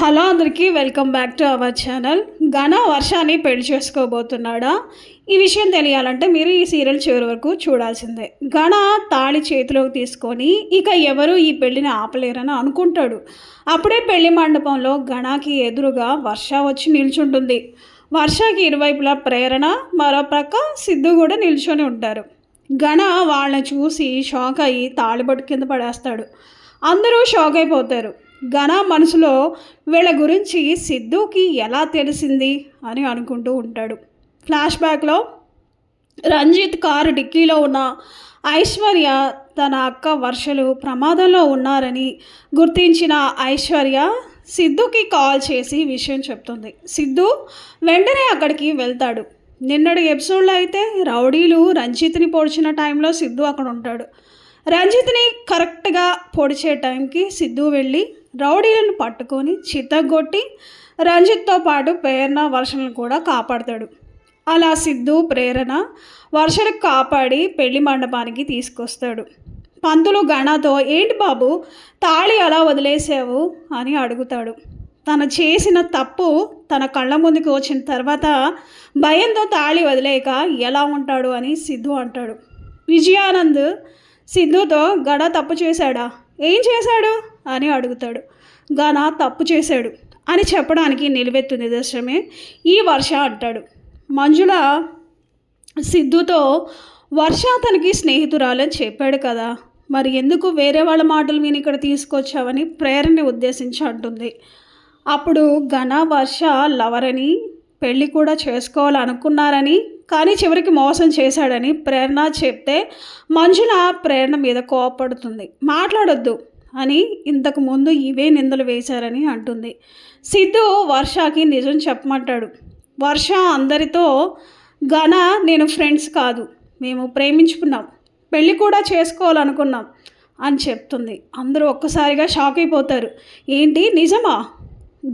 Hello అందరికీ welcome back to our channel. ఘన వర్షాన్ని పెళ్లి చేసుకోబోతున్నాడా? ఈ విషయం తెలియాలంటే మీరు ఈ సీరియల్ చివరి వరకు చూడాల్సిందే. ఘన తాళి చేతిలోకి తీసుకొని ఇక ఎవరు ఈ పెళ్లిని ఆపలేరని అనుకుంటాడు. అప్పుడే పెళ్లి మండపంలో ఘనకి ఎదురుగా వర్ష వచ్చి నిల్చుంటుంది. వర్షకి ఇరువైపులా ప్రేరణ, మరో ప్రక్క సిద్ధు కూడా నిల్చొని ఉంటారు. ఘన వాళ్ళని చూసి షాక్ అయ్యి తాళిబొట్టు కింద పడేస్తాడు. అందరూ షాక్ అయిపోతారు. ఘన మనసులో వీళ్ళ గురించి సిద్ధుకి ఎలా తెలిసింది అని అనుకుంటూ ఉంటాడు. ఫ్లాష్ బ్యాక్లో రంజిత్ కారు డిక్కీలో ఉన్న ఐశ్వర్య తన అక్క వర్షలు ప్రమాదంలో ఉన్నారని గుర్తించిన ఐశ్వర్య సిద్ధుకి కాల్ చేసి విషయం చెప్తుంది. సిద్ధు వెంటనే అక్కడికి వెళ్తాడు. నిన్నటి ఎపిసోడ్లో అయితే రౌడీలు రంజిత్ని పొడిచిన టైంలో సిద్ధు అక్కడ ఉంటాడు. రంజిత్ని కరెక్ట్గా పొడిచే టైంకి సిద్ధు వెళ్ళి రౌడీలను పట్టుకొని చిత్తగొట్టి రంజిత్తో పాటు ప్రేరణ వర్షలను కూడా కాపాడతాడు. అలా సిద్ధు ప్రేరణ వర్షలకు కాపాడి పెళ్లి మండపానికి తీసుకొస్తాడు. పంతులు ఘనతో ఏంటి బాబు తాళి అలా వదిలేసావు అని అడుగుతాడు. తను చేసిన తప్పు తన కళ్ళ ముందుకు వచ్చిన తర్వాత భయంతో తాళి వదిలేక ఎలా ఉంటాడు అని సిద్ధు అంటాడు. విజయానంద్ సిద్ధుతో ఘన తప్పు చేశాడా? ఏం చేశాడు అని అడుగుతాడు. ఘన తప్పు చేశాడు అని చెప్పడానికి నిలువెత్తు నిదర్శనమే ఈ వర్ష అంటాడు. మంజుల సిద్ధుతో వర్ష తనకి స్నేహితురాలని చెప్పాడు కదా, మరి ఎందుకు వేరే వాళ్ళ మాటలు విని ఇక్కడ తీసుకొచ్చావని ప్రేరణని ఉద్దేశించి అంటుంది. అప్పుడు ఘన వర్ష లవరని పెళ్ళి కూడా చేసుకోవాలనుకున్నారని కానీ చివరికి మోసం చేశాడని ప్రేరణ చెప్తే మంజుల ప్రేరణ మీద కోపడుతుంది. మాట్లాడొద్దు అని ఇంతకు ముందు ఇవే నిందలు వేశారని అంటుంది. సిద్ధు వర్షకి నిజం చెప్పమంటాడు. వర్ష అందరితో ఘన నేను ఫ్రెండ్స్ కాదు, మేము ప్రేమించుకున్నాం, పెళ్ళి కూడా చేసుకోవాలనుకున్నాం అని చెప్తుంది. అందరూ ఒక్కసారిగా షాక్ అయిపోతారు. ఏంటి నిజమా?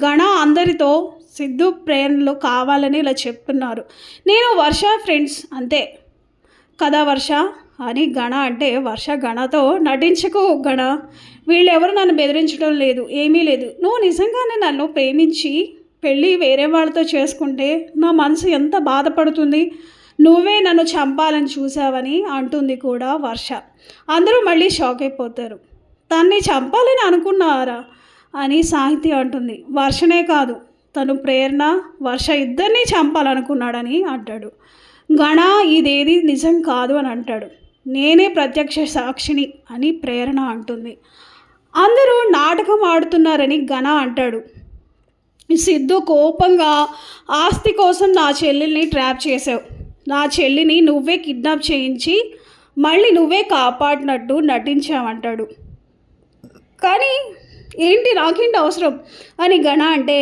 ఘన అందరితో సిద్ధు ప్రేరణలు కావాలని ఇలా చెప్తున్నారు. నేను వర్ష ఫ్రెండ్స్ అంతే కదా వర్ష అని ఘన అంటే వర్ష ఘనతో నటించకు ఘన, వీళ్ళెవరు నన్ను బెదిరించడం లేదు, ఏమీ లేదు. నువ్వు నిజంగానే నన్ను ప్రేమించి పెళ్ళి వేరే వాళ్ళతో చేసుకుంటే నా మనసు ఎంత బాధపడుతుంది, నువ్వే నన్ను చంపాలని చూసావని అంటుంది కూడా వర్ష. అందరూ మళ్ళీ షాక్ అయిపోతారు. తన్ని చంపాలని అనుకున్నారా అని సాహితి అంటుంది. వర్షనే కాదు, తను ప్రేరణ వర్ష ఇద్దరినీ చంపాలనుకున్నాడని అంటాడు. ఘన ఇదేది నిజం కాదు అని అంటాడు. నేనే ప్రత్యక్ష సాక్షిని అని ప్రేరణ అంటుంది. అందరూ నాటకం ఆడుతున్నారని ఘన అంటాడు. సిద్ధు కోపంగా ఆస్తి కోసం నా చెల్లెల్ని ట్రాప్ చేసావు, నా చెల్లిని నువ్వే కిడ్నాప్ చేయించి మళ్ళీ నువ్వే కాపాడినట్టు నటించావంటాడు. కానీ ఏంటి నాకేంటి అవసరం అని ఘన అంటే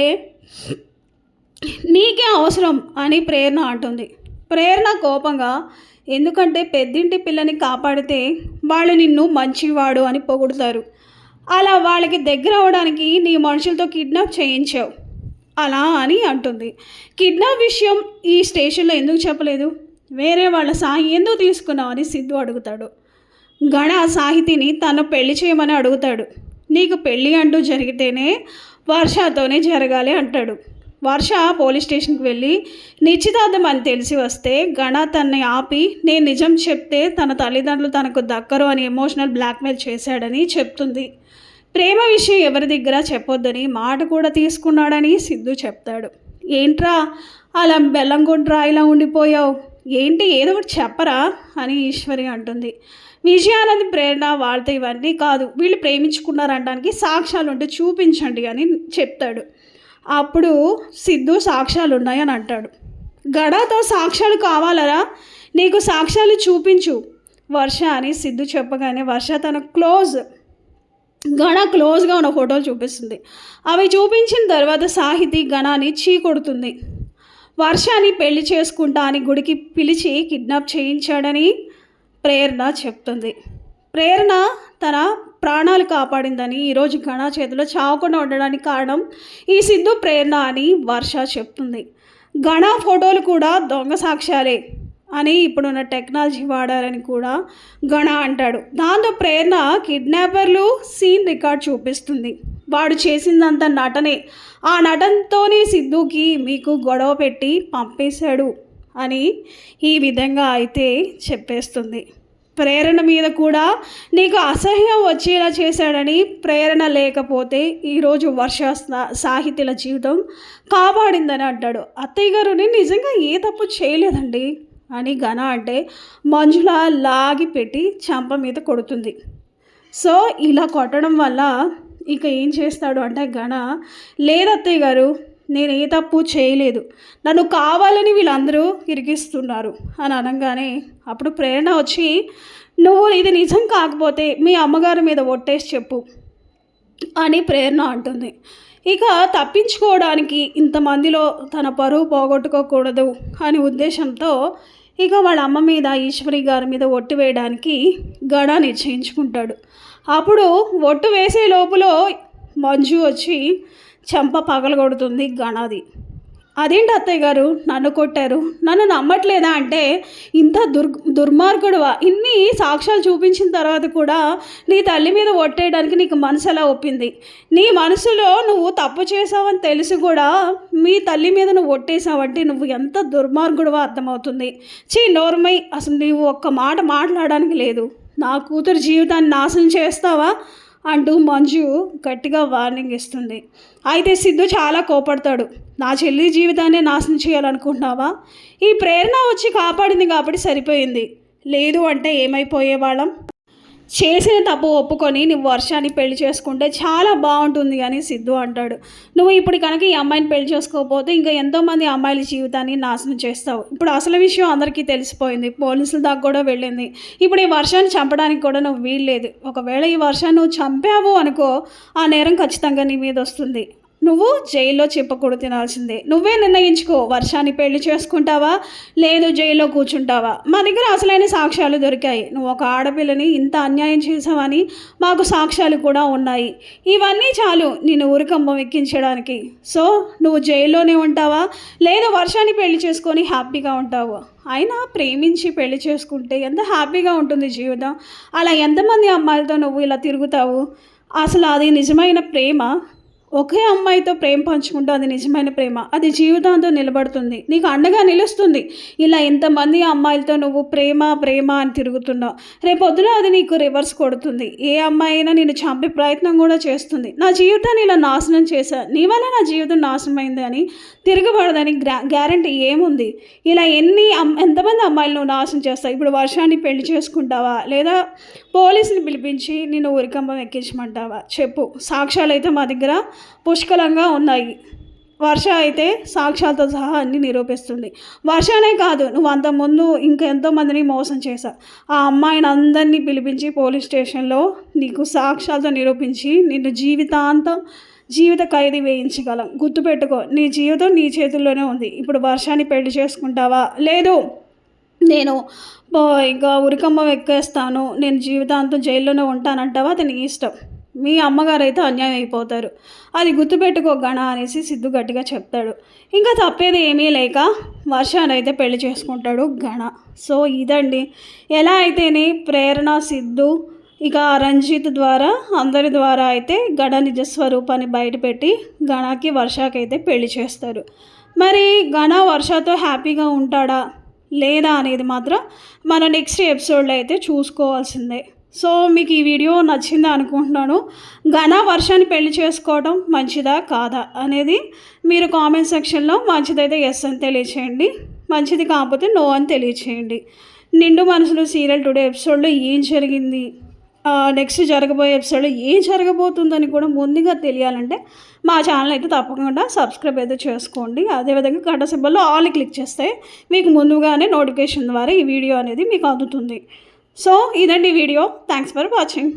నీకే అవసరం అని ప్రేరణ అంటుంది. ప్రేరణ కోపంగా ఎందుకంటే పెద్దింటి పిల్లని కాపాడితే వాళ్ళు నిన్ను మంచివాడు అని పొగుడుతారు, అలా వాళ్ళకి దగ్గర అవడానికి నీ మనుషులతో కిడ్నాప్ చేయించావు అలా అని అంటుంది. కిడ్నాప్ విషయం ఈ స్టేషన్లో ఎందుకు చెప్పలేదు, వేరే వాళ్ళ సాయి ఎందుకు తీసుకున్నావు అని సిద్ధు అడుగుతాడు. ఘన సాహితిని తను పెళ్లి చేయమని అడుగుతాడు. నీకు పెళ్ళి అంటూ జరిగితేనే వర్షతోనే జరగాలి అంటాడు. వర్ష పోలీస్ స్టేషన్కి వెళ్ళి నిశ్చితార్థం అని తెలిసి వస్తే ఘన తనని ఆపి నేను నిజం చెప్తే తన తల్లిదండ్రులు తనకు దక్కరు అని ఎమోషనల్ బ్లాక్మెయిల్ చేశాడని చెప్తుంది. ప్రేమ విషయం ఎవరి దగ్గర చెప్పొద్దని మాట కూడా తీసుకున్నాడని సిద్ధు చెప్తాడు. ఏంట్రా అలా బెల్లంకొండ్రా ఇలా ఉండిపోయావు, ఏంటి ఏదో ఒకటి చెప్పరా అని ఈశ్వరి అంటుంది. విజయానంద్ ప్రేరణ వాళ్ళతో ఇవన్నీ కాదు, వీళ్ళు ప్రేమించుకున్నారనడానికి సాక్ష్యాలు ఉంటే చూపించండి అని చెప్తాడు. అప్పుడు సిద్ధు సాక్ష్యాలు ఉన్నాయని అంటాడు. ఘనతో సాక్ష్యాలు కావాలరా, నీకు సాక్ష్యాలు చూపించు వర్ష అని సిద్ధు చెప్పగానే వర్ష తన ఘన క్లోజ్గా ఉన్న ఫోటోలు చూపిస్తుంది. అవి చూపించిన తర్వాత సాహితి ఘనాన్ని చీకొడుతుంది. వర్షాన్ని పెళ్లి చేసుకుంటా అని గుడికి పిలిచి కిడ్నాప్ చేయించాడని ప్రేరణ చెప్తుంది. ప్రేరణ తన ప్రాణాలు కాపాడిందని ఈరోజు ఘన చేతిలో చావకుండా ఉండడానికి కారణం ఈ సిద్ధు ప్రేరణ అని వర్ష చెప్తుంది. ఘన ఫోటోలు కూడా దొంగ సాక్ష్యాలే అని ఇప్పుడున్న టెక్నాలజీ వాడారని కూడా ఘన అంటాడు. దాంతో ప్రేరణ కిడ్నాపర్లు సీన్ రికార్డ్ చూపిస్తుంది. వాడు చేసిందంత నటనే. ఆ నటనతోనే సిద్ధుకి మీకు గొడవ పెట్టి పంపేశాడు అని ఈ విధంగా అయితే చెప్పేస్తుంది. ప్రేరణ మీద కూడా నీకు అసహ్యం వచ్చేలా చేశాడని, ప్రేరణ లేకపోతే ఈరోజు వర్ష సాహితీల జీవితం కాపాడిందని అంటాడు. అత్తయ్య గారు నేను నిజంగా ఏ తప్పు చేయలేదండి అని ఘన అంటే మంజుల లాగి పెట్టి చెంప మీద కొడుతుంది. సో ఇలా కొట్టడం వల్ల ఇక ఏం చేస్తాడు అంటే ఘన, లేదు అత్తయ్య గారు నేను ఏ తప్పు చేయలేదు, నన్ను కావాలని వీళ్ళందరూ ఇరికిస్తున్నారు అని అనగానే అప్పుడు ప్రేరణ వచ్చి, నువ్వు ఇది నిజం కాకపోతే మీ అమ్మగారి మీద ఒట్టేసి చెప్పు అని ప్రేరణ అంటుంది. ఇక తప్పించుకోవడానికి ఇంతమందిలో తన పరువు పోగొట్టుకోకూడదు అనే ఉద్దేశంతో ఇక వాళ్ళ అమ్మ మీద, ఈశ్వరి గారి మీద ఒట్టు వేయడానికి గడ నిశ్చయించుకుంటాడు. అప్పుడు ఒట్టు వేసే లోపల మంజు వచ్చి చెంప పగలగొడుతుంది గణాది. అదేంటి అత్తయ్య గారు నన్ను కొట్టారు, నన్ను నమ్మట్లేదా అంటే, ఇంత దుర్మార్గుడువా, ఇన్ని సాక్ష్యాలు చూపించిన తర్వాత కూడా నీ తల్లి మీద ఒట్టేయడానికి నీకు మనసు ఎలా ఒప్పింది? నీ మనసులో నువ్వు తప్పు చేసావని తెలిసి కూడా మీ తల్లి మీద నువ్వు ఒట్టేసావంటే నువ్వు ఎంత దుర్మార్గుడువా అర్థమవుతుంది. నోర్మై, అసలు నీవు ఒక్క మాట మాట్లాడడానికి లేదు, నా కూతురు జీవితాన్ని నాశనం చేస్తావా అంటూ మంజు గట్టిగా వార్నింగ్ ఇస్తుంది. అయితే సిద్ధు చాలా కోపడతాడు. నా చెల్లి జీవితాన్ని నాశనం చేయాలనుకుంటున్నావా? ఈ ప్రేరణ వచ్చి కాపాడింది కాబట్టి సరిపోయింది, లేదు అంటే ఏమైపోయేవాళ్ళం? చేసిన తప్పు ఒప్పుకొని నువ్వు వర్షాన్ని పెళ్లి చేసుకుంటే చాలా బాగుంటుంది అని సిద్ధు అంటాడు. నువ్వు ఇప్పుడు కనుక ఈ అమ్మాయిని పెళ్లి చేసుకోకపోతే ఇంకా ఎంతోమంది అమ్మాయిల జీవితాన్ని నాశనం చేస్తావు. ఇప్పుడు అసలు విషయం అందరికీ తెలిసిపోయింది, పోలీసుల దాకా కూడా వెళ్ళింది. ఇప్పుడు ఈ వర్షాన్ని చంపడానికి కూడా నువ్వు వీల్లేదు. ఒకవేళ ఈ వర్షాన్ని నువ్వు చంపావు అనుకో, ఆ నేరం ఖచ్చితంగా నీ మీద వస్తుంది. నువ్వు జైల్లో చెప్పకూడదు తినాల్సిందే. నువ్వే నిర్ణయించుకో, వర్షాన్ని పెళ్లి చేసుకుంటావా లేదు జైల్లో కూర్చుంటావా? మా దగ్గర అసలైన సాక్ష్యాలు దొరికాయి, నువ్వు ఒక ఆడపిల్లని ఇంత అన్యాయం చేసావని మాకు సాక్ష్యాలు కూడా ఉన్నాయి. ఇవన్నీ చాలు నేను ఊరికంబం ఎక్కించడానికి. సో నువ్వు జైల్లోనే ఉంటావా లేదా వర్షాన్ని పెళ్లి చేసుకొని హ్యాపీగా ఉంటావు? అయినా ప్రేమించి పెళ్లి చేసుకుంటే ఎంత హ్యాపీగా ఉంటుంది జీవితం. అలా ఎంతమంది అమ్మాయిలతో నువ్వు ఇలా తిరుగుతావు? అసలు అది నిజమైన ప్రేమ? ఒకే అమ్మాయితో ప్రేమ పంచుకుంటూ అది నిజమైన ప్రేమ, అది జీవితాంతం నిలబడుతుంది, నీకు అండగా నిలుస్తుంది. ఇలా ఎంతమంది అమ్మాయిలతో నువ్వు ప్రేమ ప్రేమ అని తిరుగుతున్నావు, రేపొద్దున అది నీకు రివర్స్ కొడుతుంది. ఏ అమ్మాయి అయినా నేను చంపే ప్రయత్నం కూడా చేస్తుంది. నా జీవితాన్ని ఇలా నాశనం చేశా, నీ వల్ల నా జీవితం నాశనం అయింది అని తిరగబడదని గ్యారంటీ ఏముంది? ఇలా ఎంతమంది అమ్మాయిలు నువ్వు నాశనం చేస్తావు? ఇప్పుడు వర్షాన్ని పెళ్లి చేసుకుంటావా లేదా పోలీసుని పిలిపించి నేను ఉరికంబం ఎక్కించమంటావా? చెప్పు. సాక్ష్యాలు అయితే మా దగ్గర పుష్కలంగా ఉన్నాయి. వర్ష అయితే సాక్ష్యాలతో సహా అన్ని నిరూపిస్తుంది. వర్షనే కాదు, నువ్వు అంతకుముందు ఇంకా ఎంతోమందిని మోసం చేశావు. ఆ అమ్మాయిని అందరినీ పిలిపించి పోలీస్ స్టేషన్లో నీకు సాక్ష్యాలతో నిరూపించి నిన్ను జీవిత ఖైదీ వేయించగలం. గుర్తుపెట్టుకో, నీ జీవితం నీ చేతుల్లోనే ఉంది. ఇప్పుడు వర్షాన్ని పెళ్లి చేసుకుంటావా లేదు నేను ఇంకా ఉరికమ్మం ఎక్కేస్తాను, నేను జీవితాంతం జైల్లోనే ఉంటానంటావా? అది నీ ఇష్టం. మీ అమ్మగారు అయితే అన్యాయం అయిపోతారు, అది గుర్తుపెట్టుకో గణ అనేసి సిద్ధు గట్టిగా చెప్తాడు. ఇంకా తప్పేది ఏమీ లేక వర్షాన్ని అయితే పెళ్లి చేసుకుంటాడు గణ. సో ఇదండి, ఎలా అయితేనే ప్రేరణ, సిద్ధు ఇక రంజిత్ ద్వారా అందరి ద్వారా అయితే గణ నిజస్వరూపాన్ని బయటపెట్టి గణకి వర్షకైతే పెళ్లి చేస్తారు. మరి గణ వర్షతో హ్యాపీగా ఉంటాడా లేదా అనేది మాత్రం మన నెక్స్ట్ ఎపిసోడ్లో అయితే చూసుకోవాల్సిందే. సో మీకు ఈ వీడియో నచ్చిందా అనుకుంటున్నాను. ఘన వర్షాన్ని పెళ్లి చేసుకోవడం మంచిదా కాదా అనేది మీరు కామెంట్ సెక్షన్లో మంచిదైతే ఎస్ అని తెలియచేయండి, మంచిది కాకపోతే నో అని తెలియచేయండి. నిండు మనసులు సీరియల్ టుడే ఎపిసోడ్లో ఏం జరిగింది, నెక్స్ట్ జరగబోయే ఎపిసోడ్లో ఏం జరగబోతుందని కూడా ముందుగా తెలియాలంటే మా ఛానల్ అయితే తప్పకుండా సబ్స్క్రైబ్ అయితే చేసుకోండి. అదేవిధంగా గంట సింబల్లో ఆల్ క్లిక్ చేస్తే మీకు ముందుగానే నోటిఫికేషన్ ద్వారా ఈ వీడియో అనేది మీకు అందుతుంది. సో ఇదండి వీడియో. Thanks for watching.